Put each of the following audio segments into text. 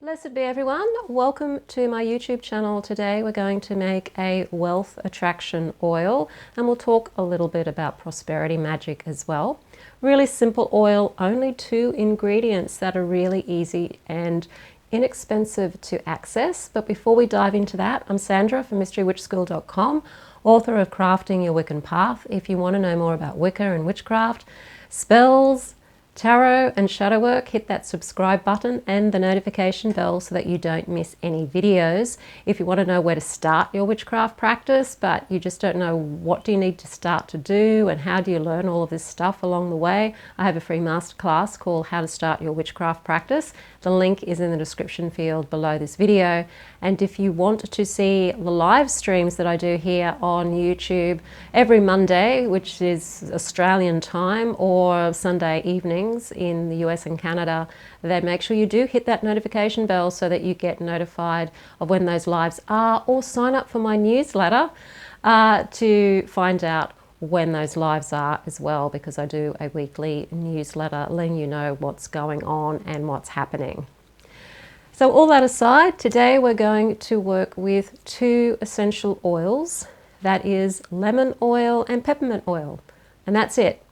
Blessed be everyone. Welcome to my YouTube channel. Today we're going to make a wealth attraction oil and we'll talk a little bit about prosperity magic as well. Really simple oil, only 2 ingredients that are really easy and inexpensive to access. But before we dive into that, I'm Sandra from mysterywitchschool.com, author of Crafting Your Wiccan Path. If you want to know more about Wicca and witchcraft, spells, tarot and shadow work, hit that subscribe button and the notification bell so that you don't miss any videos. If you want to know where to start your witchcraft practice, but you just don't know what do you need to start to do and how do you learn all of this stuff along the way, I have a free masterclass called How to Start Your Witchcraft Practice. The link is in the description field below this video. And if you want to see the live streams that I do here on YouTube every Monday, which is Australian time, or Sunday evenings in the US and Canada, then make sure you do hit that notification bell so that you get notified of when those lives are, or sign up for my newsletter to find out when those lives are as well, because I do a weekly newsletter letting you know what's going on and what's happening. So all that aside, today we're going to work with 2 essential oils. That is lemon oil and peppermint oil, and that's it.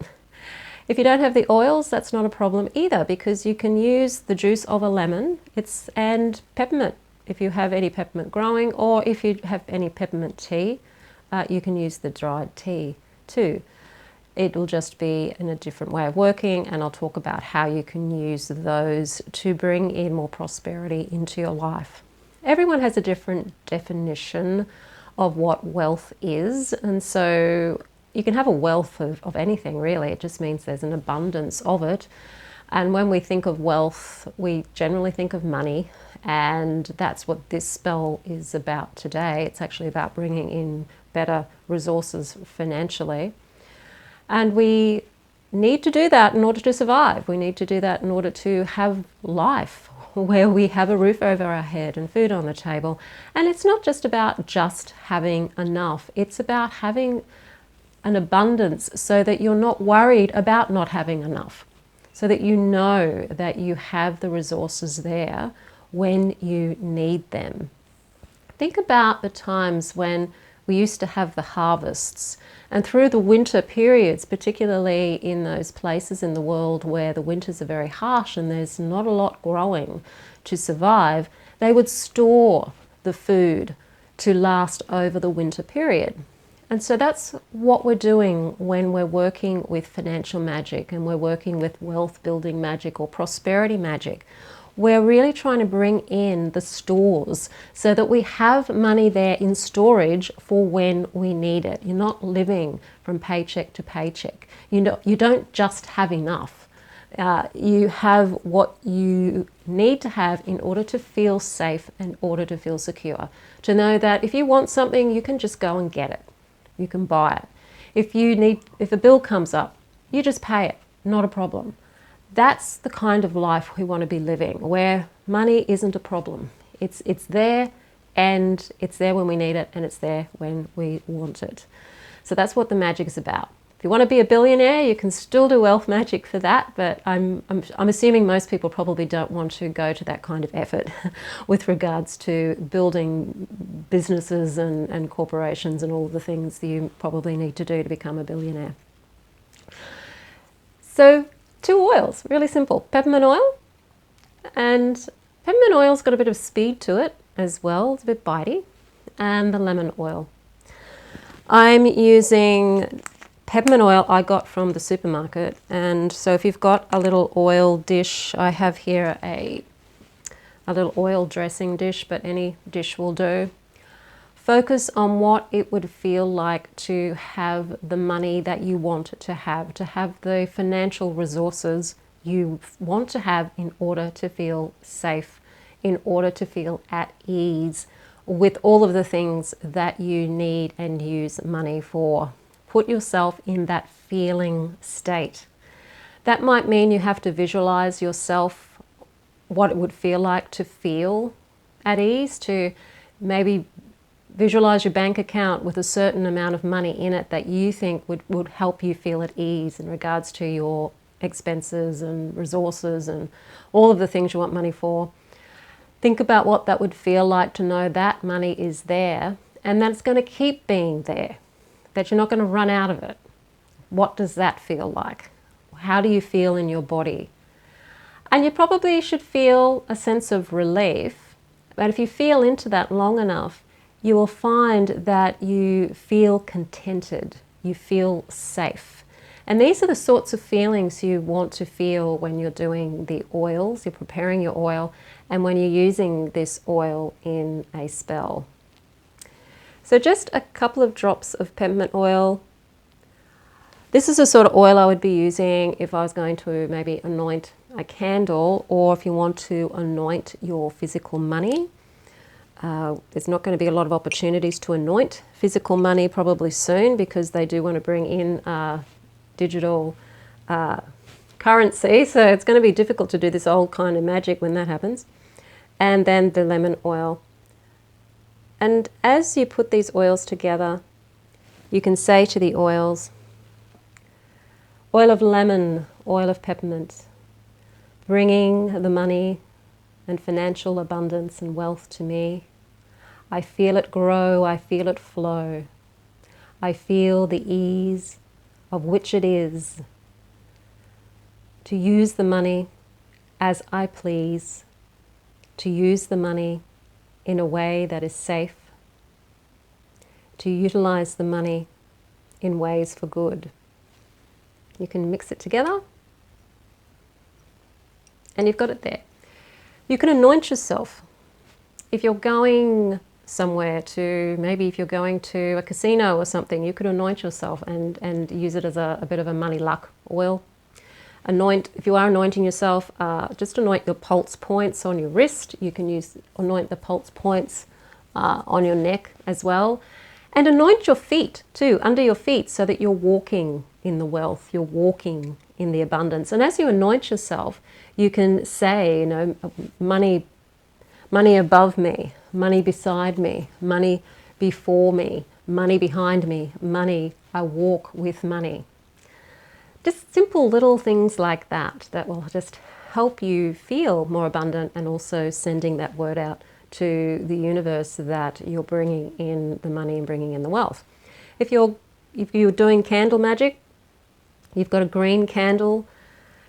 If you don't have the oils, that's not a problem either, because you can use the juice of a lemon and peppermint if you have any peppermint growing, or if you have any peppermint tea, you can use the dried tea too. It will just be in a different way of working, and I'll talk about how you can use those to bring in more prosperity into your life. Everyone has a different definition of what wealth is, and so you can have a wealth of anything really. It just means there's an abundance of it. And when we think of wealth, we generally think of money, and that's what this spell is about today. It's actually about bringing in better resources financially. And we need to do that in order to survive. We need to do that in order to have life where we have a roof over our head and food on the table. And it's not just about just having enough. It's about having an abundance so that you're not worried about not having enough, so that you know that you have the resources there when you need them. Think about the times when we used to have the harvests, and through the winter periods, particularly in those places in the world where the winters are very harsh and there's not a lot growing to survive, they would store the food to last over the winter period. And so that's what we're doing when we're working with financial magic and we're working with wealth building magic or prosperity magic. We're really trying to bring in the stores so that we have money there in storage for when we need it. You're not living from paycheck to paycheck. You don't just have enough. You have what you need to have in order to feel safe, in order to feel secure. To know that if you want something, you can just go and get it. You can buy it. If a bill comes up, you just pay it. Not a problem. That's the kind of life we want to be living, where money isn't a problem. It's there, and it's there when we need it, and it's there when we want it. So that's what the magic is about. If you want to be a billionaire, you can still do wealth magic for that, but I'm assuming most people probably don't want to go to that kind of effort with regards to building businesses and corporations and all the things that you probably need to do to become a billionaire. So 2 oils, really simple. Peppermint oil, and peppermint oil's got a bit of speed to it as well. It's a bit bitey. And the lemon oil. I'm using peppermint oil I got from the supermarket, and so if you've got a little oil dish, I have here a little oil dressing dish, but any dish will do. Focus on what it would feel like to have the money that you want to have the financial resources you want to have in order to feel safe, in order to feel at ease with all of the things that you need and use money for. Put yourself in that feeling state. That might mean you have to visualize yourself, what it would feel like to feel at ease, to maybe visualize your bank account with a certain amount of money in it that you think would help you feel at ease in regards to your expenses and resources and all of the things you want money for. Think about what that would feel like to know that money is there and that it's going to keep being there, that you're not going to run out of it. What does that feel like? How do you feel in your body? And you probably should feel a sense of relief, but if you feel into that long enough, you will find that you feel contented, you feel safe. And these are the sorts of feelings you want to feel when you're doing the oils, you're preparing your oil, and when you're using this oil in a spell. So just a couple of drops of peppermint oil. This is the sort of oil I would be using if I was going to maybe anoint a candle, or if you want to anoint your physical money. There's not going to be a lot of opportunities to anoint physical money probably soon, because they do want to bring in digital currency, so it's going to be difficult to do this old kind of magic when that happens. And then the lemon oil. And as you put these oils together, you can say to the oils, oil of lemon, oil of peppermint, bringing the money and financial abundance and wealth to me. I feel it grow, I feel it flow. I feel the ease of which it is to use the money as I please, to use the money in a way that is safe, to utilize the money in ways for good. You can mix it together and you've got it there. You can anoint yourself. If you're going somewhere to, maybe if you're going to a casino or something, you could anoint yourself and use it as a bit of a money luck oil. If you are anointing yourself, just anoint your pulse points on your wrist. You can anoint the pulse points on your neck as well. And anoint your feet too, under your feet, so that you're walking in the wealth, you're walking in the abundance. And as you anoint yourself, you can say, you know, money above me, money beside me, money before me, money behind me, money, I walk with money. Just simple little things like that that will just help you feel more abundant, and also sending that word out to the universe that you're bringing in the money and bringing in the wealth. If you're doing candle magic, you've got a green candle,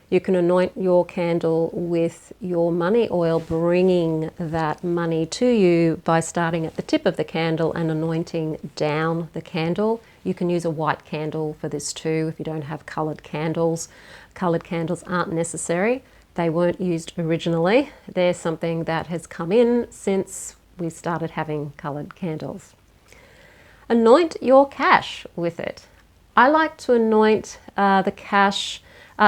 you can anoint your candle with your money oil, bringing that money to you by starting at the tip of the candle and anointing down the candle. You can use a white candle for this too if you don't have coloured candles. Coloured candles aren't necessary. They weren't used originally. They're something that has come in since we started having coloured candles. Anoint your cash with it. I like to anoint the cash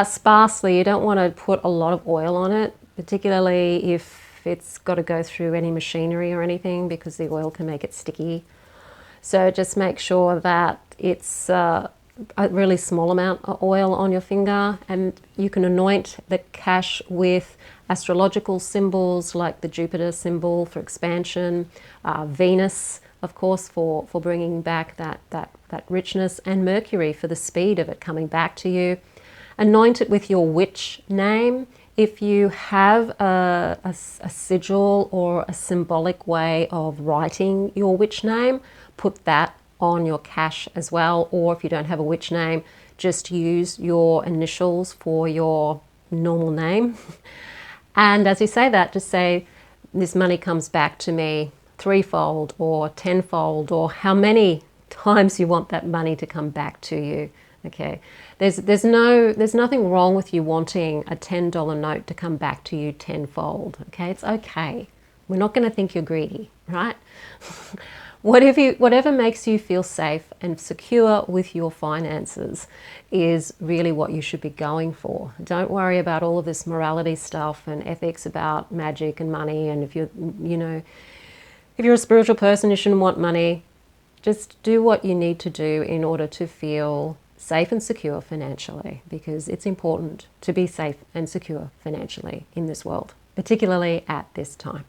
sparsely. You don't want to put a lot of oil on it, particularly if it's got to go through any machinery or anything, because the oil can make it sticky. So just make sure that it's a really small amount of oil on your finger, and you can anoint the cash with astrological symbols like the Jupiter symbol for expansion, Venus, of course, for bringing back that richness, and Mercury for the speed of it coming back to you. Anoint it with your witch name. If you have a sigil or a symbolic way of writing your witch name, put that on your cash as well. Or if you don't have a witch name, just use your initials for your normal name. And as you say that, just say, this money comes back to me threefold or tenfold, or how many times you want that money to come back to you. Okay, there's nothing wrong with you wanting a $10 note to come back to you tenfold. Okay, it's okay. We're not going to think you're greedy, right? Whatever makes you feel safe and secure with your finances is really what you should be going for. Don't worry about all of this morality stuff and ethics about magic and money. And if you're a spiritual person, you shouldn't want money. Just do what you need to do in order to feel safe and secure financially, because it's important to be safe and secure financially in this world, particularly at this time.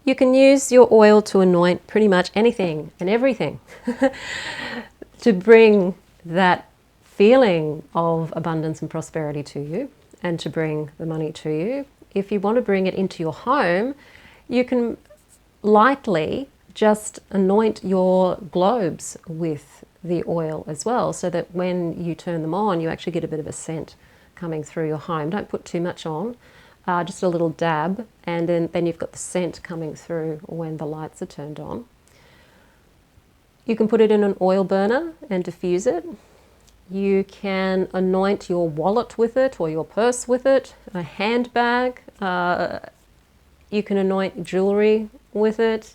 You can use your oil to anoint pretty much anything and everything to bring that feeling of abundance and prosperity to you, and to bring the money to you. if you want to bring it into your home, you can lightly just anoint your globes with the oil as well, so that when you turn them on, you actually get a bit of a scent coming through your home. Don't put too much on, just a little dab, and then you've got the scent coming through when the lights are turned on. You can put it in an oil burner and diffuse it. You can anoint your wallet with it, or your purse with it, a handbag. You can anoint jewelry with it.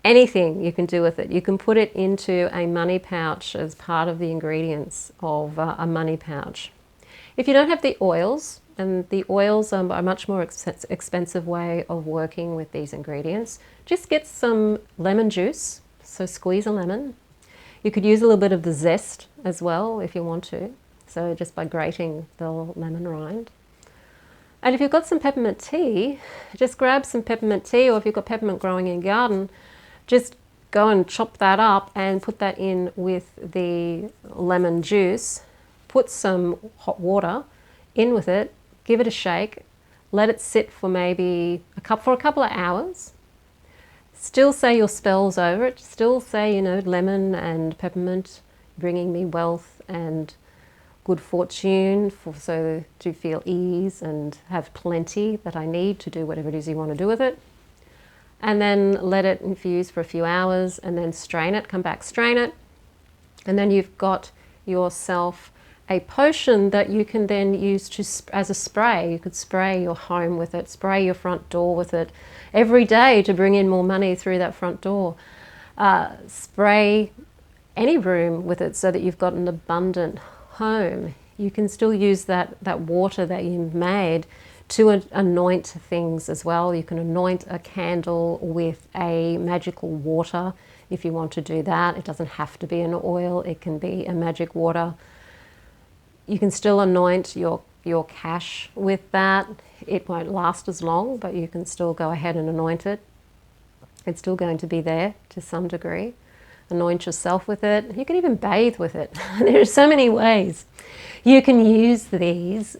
Anything you can do with it. You can put it into a money pouch as part of the ingredients of a money pouch. If you don't have the oils, and the oils are a much more expensive way of working with these ingredients, just get some lemon juice. So squeeze a lemon. You could use a little bit of the zest as well if you want to. So just by grating the lemon rind. And if you've got some peppermint tea, just grab some peppermint tea, or if you've got peppermint growing in your garden, just go and chop that up and put that in with the lemon juice. Put some hot water in with it, give it a shake, let it sit for maybe a couple of hours. Still say your spells over it. Still say, you know, lemon and peppermint bringing me wealth and good fortune, so to feel ease and have plenty that I need to do whatever it is you want to do with it. And then let it infuse for a few hours, and then strain it, come back, strain it. And then you've got yourself a potion that you can then use as a spray. You could spray your home with it, spray your front door with it every day to bring in more money through that front door. Spray any room with it so that you've got an abundant home. You can still use that water that you've made to anoint things as well. You can anoint a candle with a magical water if you want to do that. It doesn't have to be an oil, it can be a magic water. You can still anoint your cash with that. It won't last as long, but you can still go ahead and anoint it. It's still going to be there to some degree. Anoint yourself with it. You can even bathe with it. There are so many ways you can use these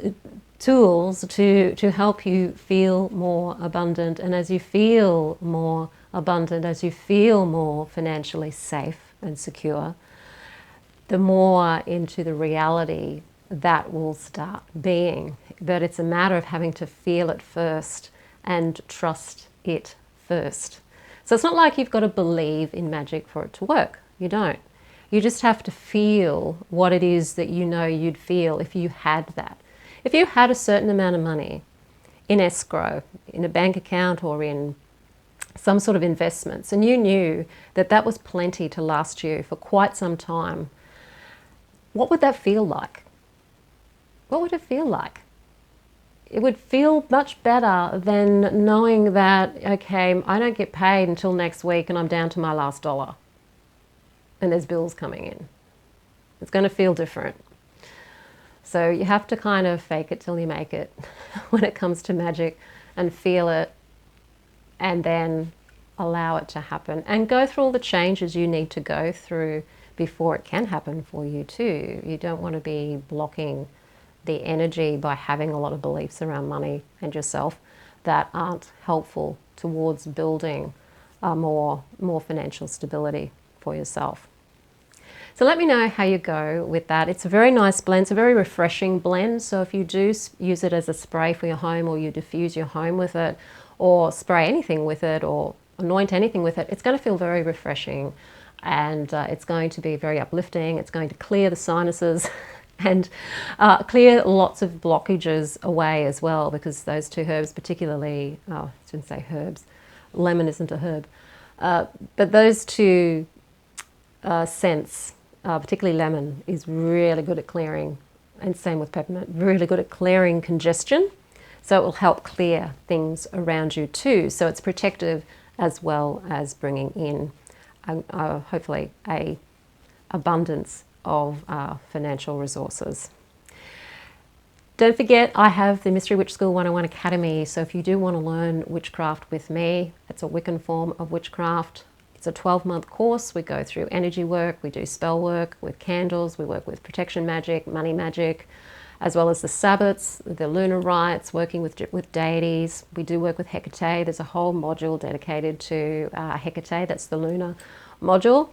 tools to help you feel more abundant. And as you feel more abundant, as you feel more financially safe and secure, the more into the reality that will start being. But it's a matter of having to feel it first and trust it first. So it's not like you've got to believe in magic for it to work. You don't. You just have to feel what it is that you know you'd feel if you had that. If you had a certain amount of money in escrow, in a bank account, or in some sort of investments, and you knew that that was plenty to last you for quite some time, what would that feel like? What would it feel like? It would feel much better than knowing that, okay, I don't get paid until next week and I'm down to my last dollar and there's bills coming in. It's going to feel different. So you have to kind of fake it till you make it when it comes to magic, and feel it, and then allow it to happen, and go through all the changes you need to go through before it can happen for you too. You don't want to be blocking the energy by having a lot of beliefs around money and yourself that aren't helpful towards building more financial stability for yourself. So let me know how you go with that. It's a very nice blend. It's a very refreshing blend. So if you do use it as a spray for your home, or you diffuse your home with it, or spray anything with it, or anoint anything with it, it's going to feel very refreshing, and it's going to be very uplifting. It's going to clear the sinuses and clear lots of blockages away as well, because those two herbs particularly, I shouldn't say herbs, lemon isn't a herb, but those two scents, particularly lemon, is really good at clearing, and same with peppermint, really good at clearing congestion. So it will help clear things around you too. So it's protective as well as bringing in hopefully a abundance of financial resources. Don't forget, I have the Mystery Witch School 101 Academy. So if you do want to learn witchcraft with me, it's a Wiccan form of witchcraft. It's a 12-month course. We go through energy work, we do spell work with candles, we work with protection magic, money magic, as well as the Sabbats, the lunar rites, working with deities. We do work with Hecate. There's a whole module dedicated to Hecate, that's the lunar module.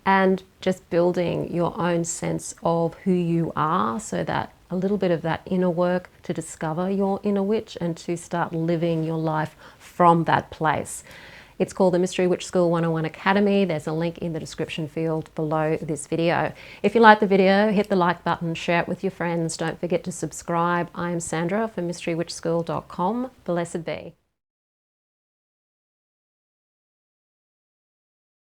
And just building your own sense of who you are, so that a little bit of that inner work to discover your inner witch and to start living your life from that place. It's called the Mystery Witch School 101 Academy. There's a link in the description field below this video. If you like the video, hit the like button, share it with your friends. Don't forget to subscribe. I am Sandra from mysterywitchschool.com. Blessed be.